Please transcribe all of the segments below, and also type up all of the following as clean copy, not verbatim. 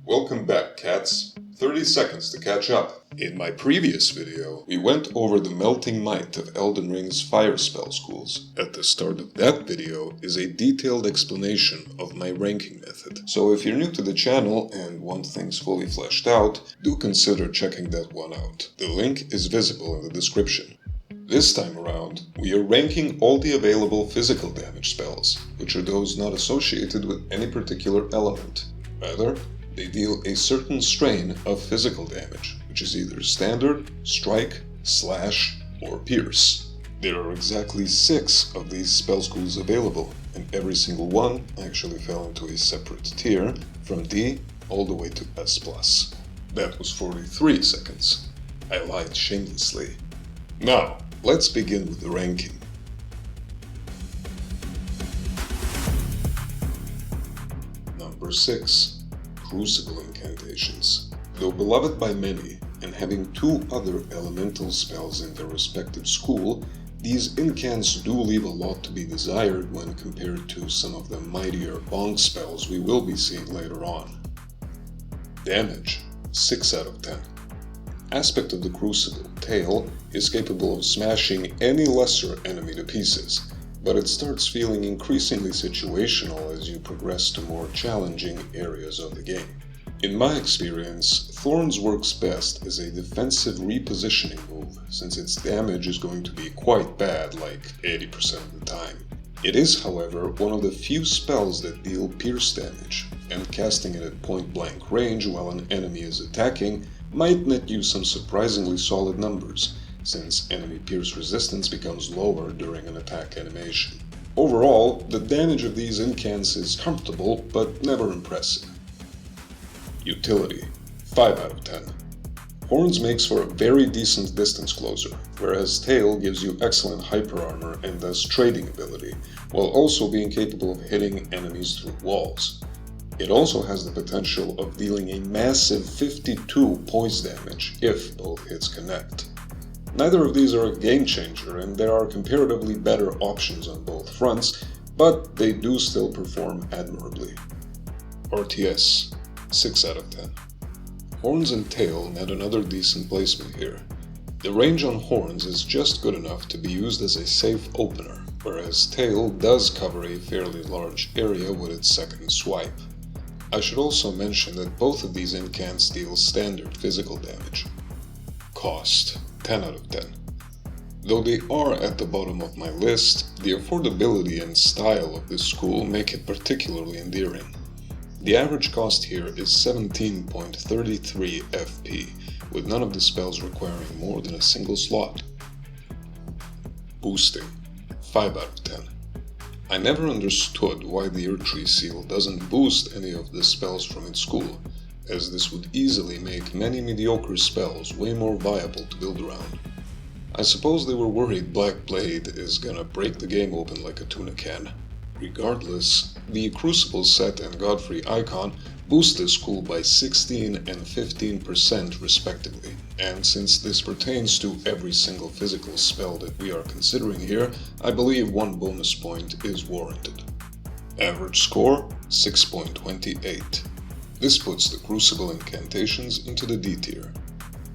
Welcome back, cats. 30 seconds to catch up. In my previous video, we went over the melting might of Elden Ring's fire spell schools. At the start of that video is a detailed explanation of my ranking method. So if you're new to the channel and want things fully fleshed out, do consider checking that one out. The link is visible in the description. This time around, we are ranking all the available physical damage spells, which are those not associated with any particular element. Rather, they deal a certain strain of physical damage, which is either standard, strike, slash, or pierce. There are exactly 6 of these spell schools available, and every single one actually fell into a separate tier, from D all the way to S+. That was 43 seconds. I lied shamelessly. Now, let's begin with the ranking. Number 6. Crucible Incantations. Though beloved by many, and having 2 other elemental spells in their respective school, these incants do leave a lot to be desired when compared to some of the mightier bonk spells we will be seeing later on. Damage, 6 out of 10. Aspect of the Crucible, Tail, is capable of smashing any lesser enemy to pieces, but it starts feeling increasingly situational as you progress to more challenging areas of the game. In my experience, Thorns works best as a defensive repositioning move, since its damage is going to be quite bad like 80% of the time. It is, however, one of the few spells that deal pierce damage, and casting it at point-blank range while an enemy is attacking might net you some surprisingly solid numbers, since enemy pierce resistance becomes lower during an attack animation. Overall, the damage of these incants is comfortable, but never impressive. Utility, 5 out of 10. Horns makes for a very decent distance closer, whereas Tail gives you excellent hyper armor and thus trading ability, while also being capable of hitting enemies through walls. It also has the potential of dealing a massive 52 poise damage if both hits connect. Neither of these are a game changer, and there are comparatively better options on both fronts, but they do still perform admirably. RTS, 6 out of 10. Horns and Tail net another decent placement here. The range on Horns is just good enough to be used as a safe opener, whereas Tail does cover a fairly large area with its second swipe. I should also mention that both of these incants deal standard physical damage. Cost, 10 out of 10. Though they are at the bottom of my list, the affordability and style of this school make it particularly endearing. The average cost here is 17.33 FP, with none of the spells requiring more than a single slot. Boosting, 5 out of 10. I never understood why the Erdtree Seal doesn't boost any of the spells from its school, as this would easily make many mediocre spells way more viable to build around. I suppose they were worried Black Blade is gonna break the game open like a tuna can. Regardless, the Crucible set and Godfrey Icon boost this school by 16 and 15% respectively, and since this pertains to every single physical spell that we are considering here, I believe 1 bonus point is warranted. Average score, 6.28. This puts the Crucible Incantations into the D tier.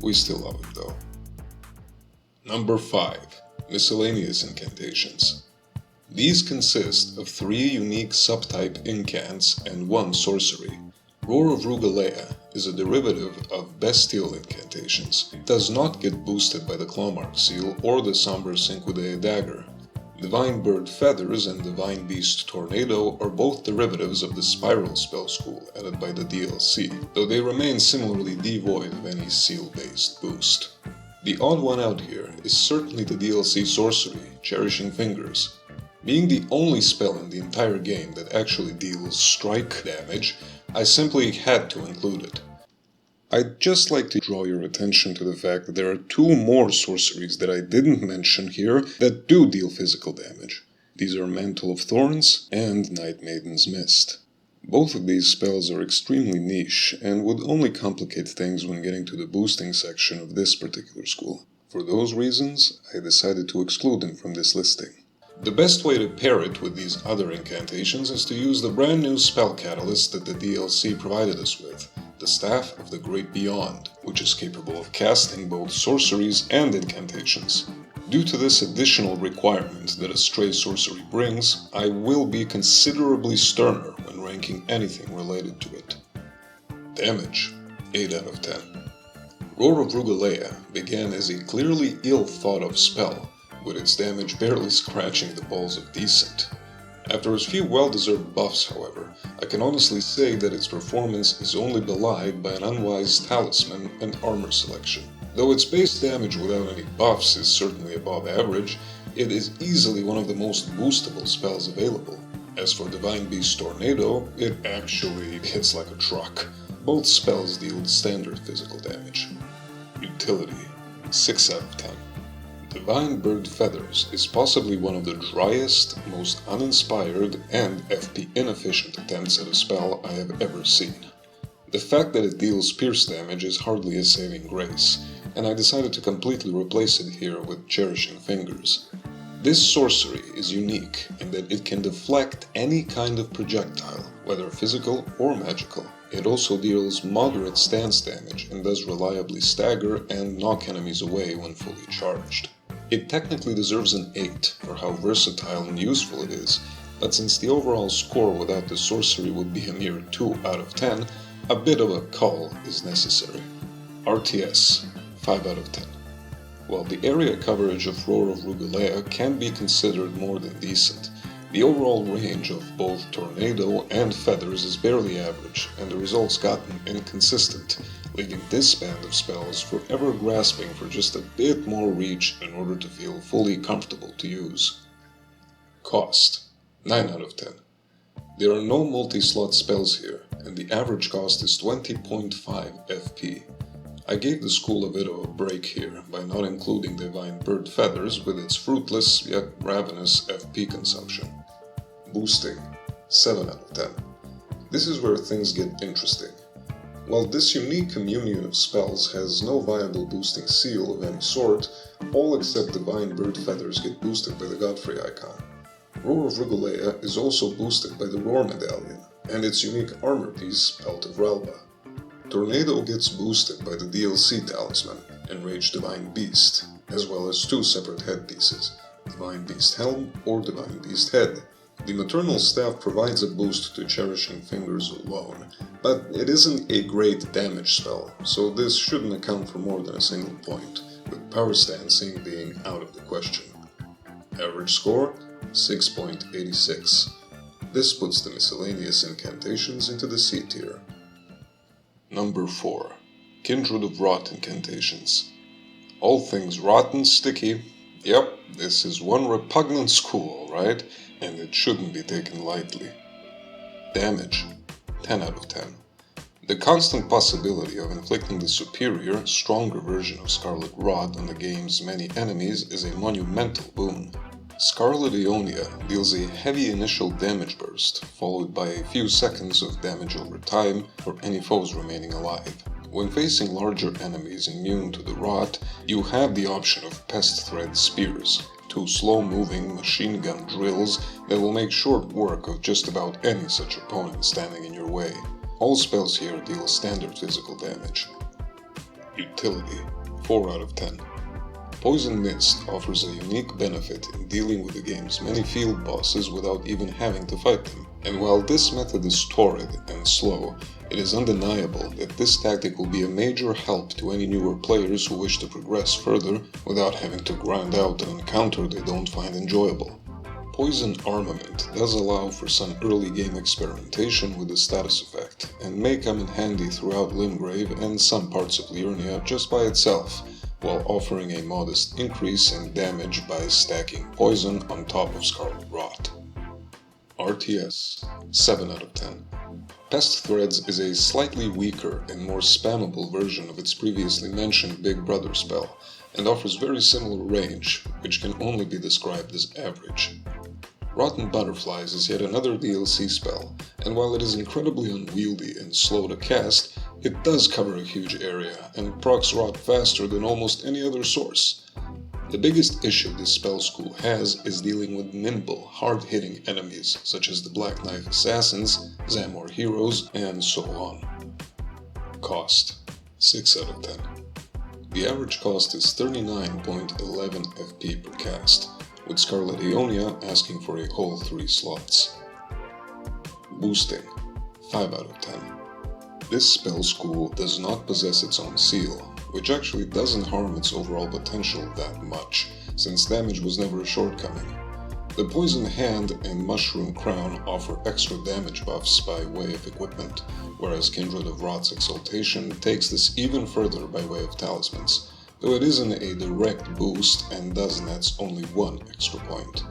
We still love it though. Number 5. Miscellaneous Incantations. These consist of 3 unique subtype incants and 1 sorcery. Roar of Rugalea is a derivative of Bestial Incantations. It does not get boosted by the Clawmark Seal or the Somber Cinquedea Dagger. Divine Bird Feathers and Divine Beast Tornado are both derivatives of the Spiral spell school added by the DLC, though they remain similarly devoid of any seal-based boost. The odd one out here is certainly the DLC sorcery, Cherishing Fingers. Being the only spell in the entire game that actually deals strike damage, I simply had to include it. I'd just like to draw your attention to the fact that there are 2 more sorceries that I didn't mention here that do deal physical damage. These are Mantle of Thorns and Night Maiden's Mist. Both of these spells are extremely niche and would only complicate things when getting to the boosting section of this particular school. For those reasons, I decided to exclude them from this listing. The best way to pair it with these other incantations is to use the brand new spell catalyst that the DLC provided us with, the Staff of the Great Beyond, which is capable of casting both sorceries and incantations. Due to this additional requirement that a stray sorcery brings, I will be considerably sterner when ranking anything related to it. Damage, 8 out of 10. Roar of Rugalea began as a clearly ill-thought-of spell, with its damage barely scratching the balls of decent. After a few well-deserved buffs, however, I can honestly say that its performance is only belied by an unwise talisman and armor selection. Though its base damage without any buffs is certainly above average, it is easily one of the most boostable spells available. As for Divine Beast Tornado, it actually hits like a truck. Both spells deal standard physical damage. Utility, 6 out of 10. Divine Bird Feathers is possibly one of the driest, most uninspired, and FP inefficient attempts at a spell I have ever seen. The fact that it deals pierce damage is hardly a saving grace, and I decided to completely replace it here with Cherishing Fingers. This sorcery is unique in that it can deflect any kind of projectile, whether physical or magical. It also deals moderate stance damage and does reliably stagger and knock enemies away when fully charged. It technically deserves an 8 for how versatile and useful it is, but since the overall score without the sorcery would be a mere 2 out of 10, a bit of a cull is necessary. RTS, 5 out of 10. While the area coverage of Roar of Rugalea can be considered more than decent, the overall range of both Tornado and Feathers is barely average, and the results gotten inconsistent, leaving this band of spells forever grasping for just a bit more reach in order to feel fully comfortable to use. Cost, 9 out of 10. There are no multi-slot spells here, and the average cost is 20.5 FP. I gave the school a bit of a break here by not including Divine Bird Feathers with its fruitless yet ravenous FP consumption. Boosting, 7 out of 10. This is where things get interesting. While this unique communion of spells has no viable boosting seal of any sort, all except Divine Bird Feathers get boosted by the Godfrey icon. Roar of Rugalea is also boosted by the Roar Medallion, and its unique armor piece, Belt of Ralba. Tornado gets boosted by the DLC Talisman, Enraged Divine Beast, as well as 2 separate headpieces, Divine Beast Helm or Divine Beast Head. The Maternal Staff provides a boost to Cherishing Fingers alone, but it isn't a great damage spell, so this shouldn't account for more than a single point, with Power Stancing being out of the question. Average score, 6.86. This puts the miscellaneous incantations into the C tier. Number 4. Kindred of Rot Incantations. All things rotten, sticky. Yep, this is one repugnant school, alright? And it shouldn't be taken lightly. Damage, 10 out of 10. The constant possibility of inflicting the superior, stronger version of Scarlet Rot on the game's many enemies is a monumental boon. Scarlet Ionia deals a heavy initial damage burst, followed by a few seconds of damage over time for any foes remaining alive. When facing larger enemies immune to the rot, you have the option of pest-thread spears, 2 slow-moving machine gun drills that will make short work of just about any such opponent standing in your way. All spells here deal standard physical damage. Utility, 4 out of 10. Poison Mist offers a unique benefit in dealing with the game's many field bosses without even having to fight them. And while this method is torrid and slow, it is undeniable that this tactic will be a major help to any newer players who wish to progress further without having to grind out an encounter they don't find enjoyable. Poison Armament does allow for some early game experimentation with the status effect, and may come in handy throughout Limgrave and some parts of Liurnia just by itself, while offering a modest increase in damage by stacking poison on top of Scarlet Rot. RTS, 7 out of 10. Pest-threads is a slightly weaker and more spammable version of its previously mentioned Big Brother spell, and offers very similar range, which can only be described as average. Rotten Butterflies is yet another DLC spell, and while it is incredibly unwieldy and slow to cast, it does cover a huge area and procs rot faster than almost any other source. The biggest issue this spell school has is dealing with nimble, hard-hitting enemies such as the Black Knife Assassins, Zamor Heroes, and so on. Cost, 6 out of 10. The average cost is 39.11 FP per cast, with Scarlet Ionia asking for a whole 3 slots. Boosting, 5 out of 10. This spell school does not possess its own seal, which actually doesn't harm its overall potential that much, since damage was never a shortcoming. The Poison Hand and Mushroom Crown offer extra damage buffs by way of equipment, whereas Kindred of Rot's Exaltation takes this even further by way of talismans, though it isn't a direct boost and does nets only 1 extra point.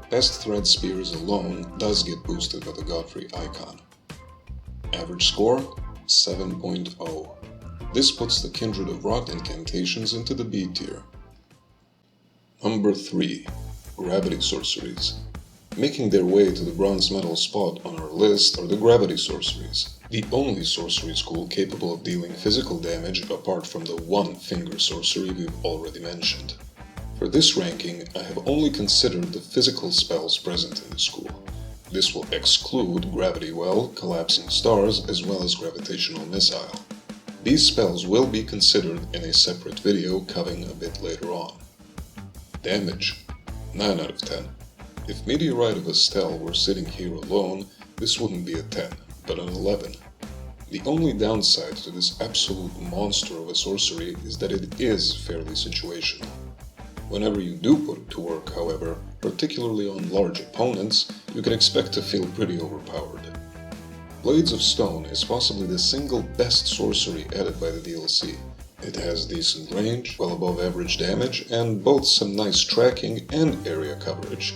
Pest-thread Spears alone does get boosted by the Godfrey icon. Average score, 7.0. This puts the Kindred of Rot incantations into the B tier. Number 3. Gravity Sorceries. Making their way to the bronze medal spot on our list are the Gravity Sorceries, the only sorcery school capable of dealing physical damage apart from the one-finger sorcery we've already mentioned. For this ranking, I have only considered the physical spells present in the school. This will exclude Gravity Well, Collapsing Stars, as well as Gravitational Missile. These spells will be considered in a separate video coming a bit later on. Damage, 9 out of 10. If Meteorite of Estelle were sitting here alone, this wouldn't be a 10, but an 11. The only downside to this absolute monster of a sorcery is that it is fairly situational. Whenever you do put it to work, however, particularly on large opponents, you can expect to feel pretty overpowered. Blades of Stone is possibly the single best sorcery added by the DLC. It has decent range, well above average damage, and both some nice tracking and area coverage.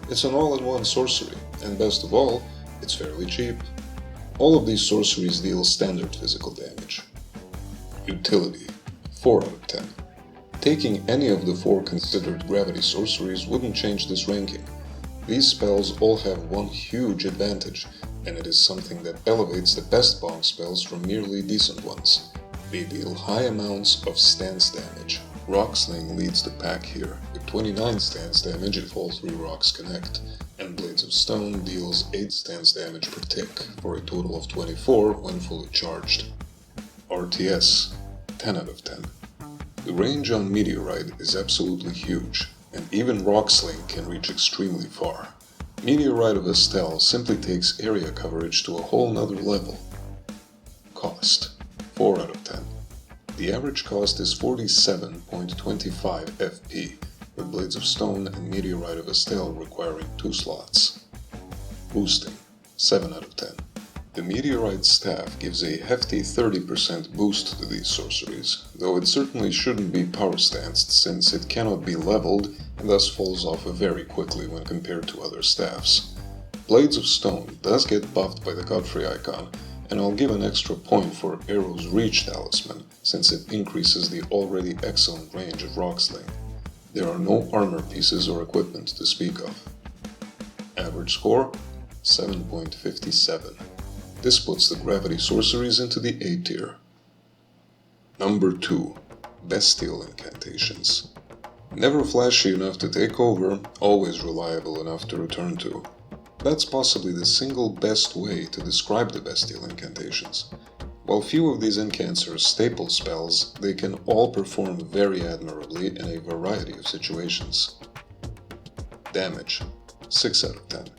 It's an all-in-one sorcery, and best of all, it's fairly cheap. All of these sorceries deal standard physical damage. Utility, 4 out of 10. Taking any of the 4 considered gravity sorceries wouldn't change this ranking. These spells all have one huge advantage, and it is something that elevates the best bomb spells from merely decent ones. They deal high amounts of stance damage. Rock Sling leads the pack here, with 29 stance damage if all 3 rocks connect, and Blades of Stone deals 8 stance damage per tick, for a total of 24 when fully charged. RTS, 10 out of 10. The range on Meteorite is absolutely huge, and even Rock Sling can reach extremely far. Meteorite of Estelle simply takes area coverage to a whole nother level. Cost, 4 out of 10. The average cost is 47.25 FP, with Blades of Stone and Meteorite of Estelle requiring 2 slots. Boosting, 7 out of 10. The Meteorite staff gives a hefty 30% boost to these sorceries, though it certainly shouldn't be power stanced since it cannot be leveled and thus falls off very quickly when compared to other staffs. Blades of Stone does get buffed by the Godfrey icon, and I'll give an extra point for Arrow's Reach talisman, since it increases the already excellent range of Rock Sling. There are no armor pieces or equipment to speak of. Average score, 7.57. This puts the gravity sorceries into the A tier. Number 2. Bestial Incantations. Never flashy enough to take over, always reliable enough to return to. That's possibly the single best way to describe the Bestial Incantations. While few of these incants are staple spells, they can all perform very admirably in a variety of situations. Damage, 6 out of 10.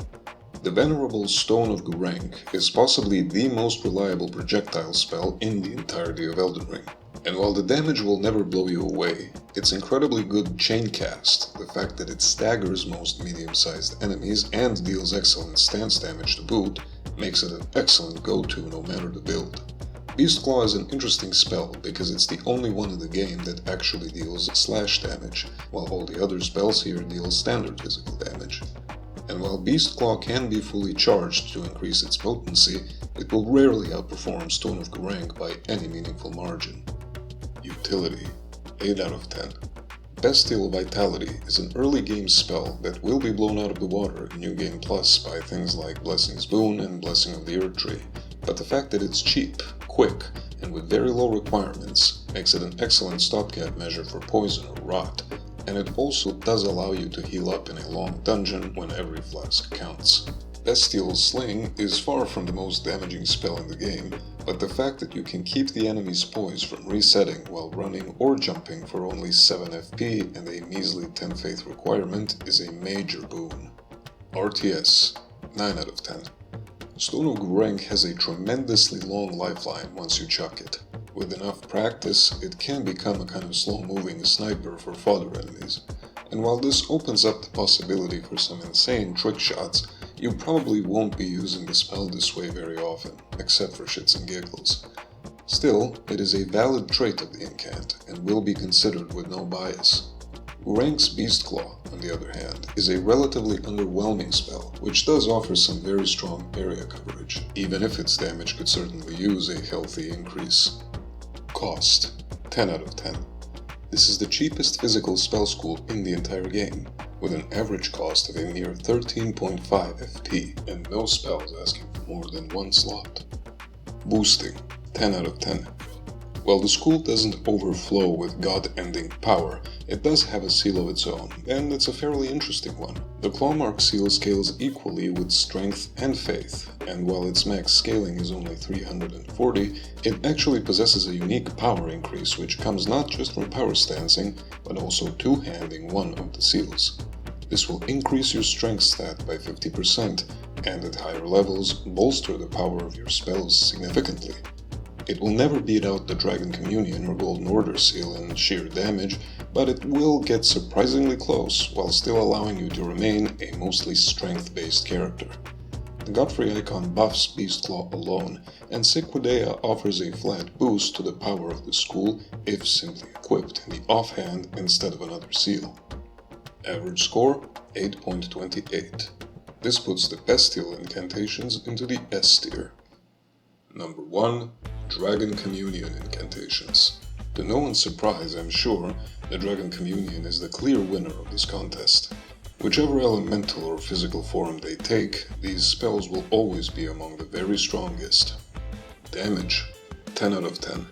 The Venerable Stone of Gurranq is possibly the most reliable projectile spell in the entirety of Elden Ring. And while the damage will never blow you away, its incredibly good chain cast, the fact that it staggers most medium-sized enemies and deals excellent stance damage to boot, makes it an excellent go-to no matter the build. Beastclaw is an interesting spell because it's the only one in the game that actually deals slash damage, while all the other spells here deal standard physical damage. And while Beastclaw can be fully charged to increase its potency, it will rarely outperform Stone of Gurranq by any meaningful margin. Utility, 8 out of 10. Bestial Vitality is an early game spell that will be blown out of the water in New Game Plus by things like Blessing's Boon and Blessing of the Earth Tree, but the fact that it's cheap, quick, and with very low requirements makes it an excellent stopgap measure for poison or rot, and it also does allow you to heal up in a long dungeon when every flask counts. Bestial Sling is far from the most damaging spell in the game, but the fact that you can keep the enemy's poise from resetting while running or jumping for only 7 FP and a measly 10 faith requirement is a major boon. RTS 9 out of 10. Stone of Rank has a tremendously long lifeline once you chuck it. With enough practice, it can become a kind of slow-moving sniper for fodder enemies. And while this opens up the possibility for some insane trick shots, you probably won't be using the spell this way very often, except for shits and giggles. Still, it is a valid trait of the incant, and will be considered with no bias. Urank's Beast Claw, on the other hand, is a relatively underwhelming spell, which does offer some very strong area coverage, even if its damage could certainly use a healthy increase. Cost 10 out of 10. This is the cheapest physical spell school in the entire game, with an average cost of a mere 13.5 FP, and no spells asking for more than one slot. Boosting 10 out of 10. While the school doesn't overflow with god-ending power, it does have a seal of its own, and it's a fairly interesting one. The Clawmark seal scales equally with strength and faith, and while its max scaling is only 340, it actually possesses a unique power increase which comes not just from power stancing, but also two-handing one of the seals. This will increase your strength stat by 50%, and at higher levels, bolster the power of your spells significantly. It will never beat out the Dragon Communion or Golden Order seal in sheer damage, but it will get surprisingly close while still allowing you to remain a mostly strength-based character. The Godfrey icon buffs Beastclaw alone, and Sequidea offers a flat boost to the power of the school if simply equipped in the offhand instead of another seal. Average score 8.28. This puts the bestial incantations into the S tier. Number 1. Dragon Communion incantations. To no one's surprise, I'm sure, the Dragon Communion is the clear winner of this contest. Whichever elemental or physical form they take, these spells will always be among the very strongest. Damage 10 out of 10.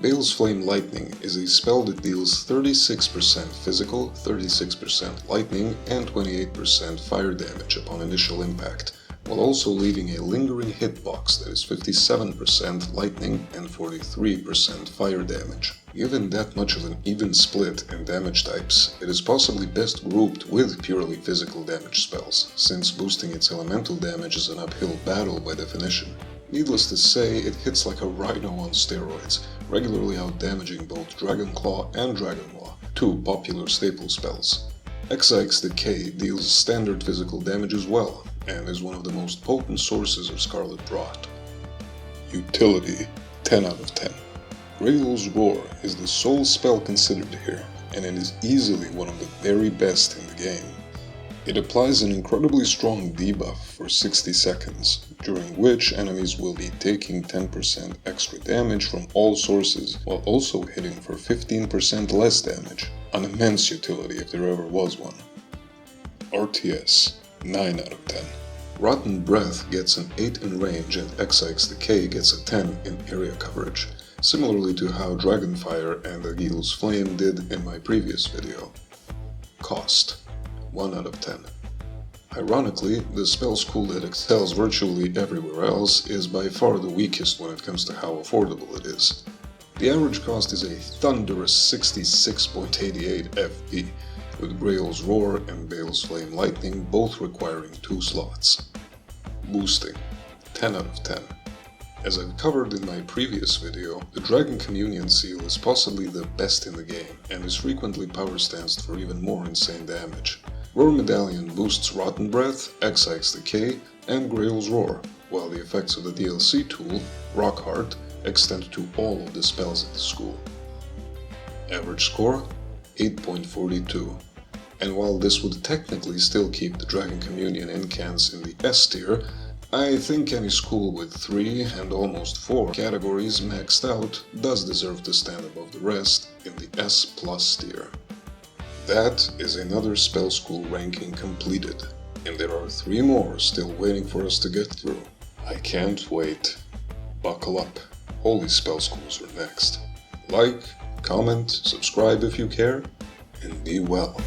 Bale's Flame Lightning is a spell that deals 36% physical, 36% lightning, and 28% fire damage upon initial impact, while also leaving a lingering hitbox that is 57% lightning and 43% fire damage. Given that much of an even split in damage types, it is possibly best grouped with purely physical damage spells, since boosting its elemental damage is an uphill battle by definition. Needless to say, it hits like a rhino on steroids, regularly outdamaging both Dragon Claw and Dragon Law, two popular staple spells. Exike's Decay deals standard physical damage as well, and is one of the most potent sources of Scarlet Rot. Utility 10 out of 10. Grayl's Roar is the sole spell considered here, and it is easily one of the very best in the game. It applies an incredibly strong debuff for 60 seconds, during which enemies will be taking 10% extra damage from all sources, while also hitting for 15% less damage. An immense utility if there ever was one. RTS 9 out of 10. Rotten Breath gets an 8 in range and Exike's Decay gets a 10 in area coverage, similarly to how Dragonfire and Aguil's Flame did in my previous video. Cost 1 out of 10. Ironically, the spell school that excels virtually everywhere else is by far the weakest when it comes to how affordable it is. The average cost is a thunderous 66.88 FP, with Grayl's Roar and Bale's Flame Lightning both requiring 2 slots. Boosting 10 out of 10. As I've covered in my previous video, the Dragon Communion seal is possibly the best in the game and is frequently power stanced for even more insane damage. Roar Medallion boosts Rotten Breath, Exike's Decay, and Grayl's Roar, while the effects of the DLC tool, Rockheart, extend to all of the spells at the school. Average score 8.42. And while this would technically still keep the Dragon Communion incants in the S tier, I think any school with 3 and almost 4 categories maxed out does deserve to stand above the rest in the S plus tier. That is another spell school ranking completed, and there are 3 more still waiting for us to get through. I can't wait. Buckle up, Holy Spell Schools are next. Like, comment, subscribe if you care, and be well.